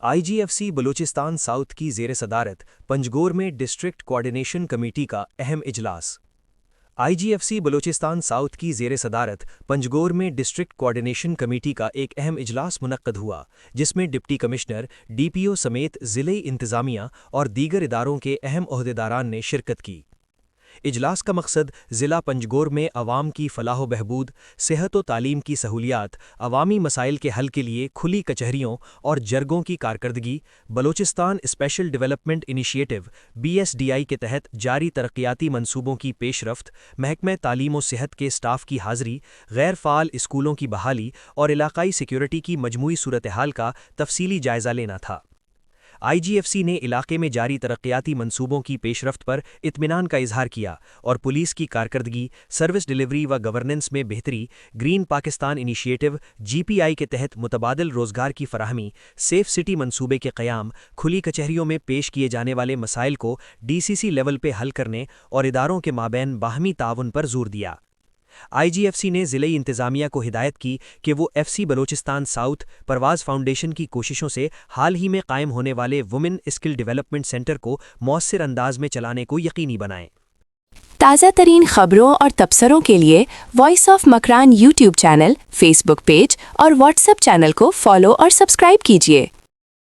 IGFC Balochistan south की ज़ेर सदारत पंजगोर में डिस्ट्रिक्ट कोऑर्डिनेशन कमेटी का अहम इजलास। IGFC बलूचिस्तान साउथ की ज़ेर सदारत पंजगोर में डिस्ट्रिक्ट कोऑर्डिनेशन कमेटी का एक अहम इजलास मुनक्कद हुआ, जिसमें डिप्टी कमिश्नर, DPO समेत ज़िले इंतज़ामिया और दीगर इदारों के अहम ओहदेदारान ने शिरकत की। इजलास का मकसद ज़िला पंजगोर में अवाम की फलाह बहबूद, सेहत व तालीम की सहूलियात, अवामी मसाइल के हल के लिए खुली कचहरियों और जरगों की कारकर्दगी, Balochistan special development initiative BSDI के तहत जारी तरक्याती मंसूबों की पेशरफ्त, महकमा तालीम व सेहत के स्टाफ की हाज़री, गैर फ़ाल स्कूलों की बहाली और इलाकाई सिक्योरिटी की मजमूई सूरत हाल का तफसीली जायज़ा लेना था। IGFC ने इलाके में जारी तरक्याती मंसूबों की पेशरफ्त पर इत्मीनान का इजहार किया और पुलिस की कारकर्दगी, सर्विस डिलीवरी व गवर्नेंस में बेहतरी, ग्रीन पाकिस्तान इनिशिएटिव GPI के तहत मुतबादिल रोज़गार की फराहमी, सेफ सिटी मंसूबे के क़याम, खुली कचहरियों में पेश किए जाने वाले मसाइल को DCC लेवल पे हल करने और इदारों के माबैन बाहमी ताउन पर जोर दिया। IGFC ने ज़िले इंतज़ामिया को हिदायत की कि वो FC बलूचिस्तान साउथ परवाज़ फाउंडेशन की कोशिशों से हाल ही में कायम होने वाले वुमेन स्किल डेवलपमेंट सेंटर को मौसर अंदाज में चलाने को यकीनी बनाएं। ताज़ा तरीन खबरों और तबसरों के लिए voice of Makran YouTube channel, Facebook page और WhatsApp चैनल को फॉलो और सब्सक्राइब कीजिए।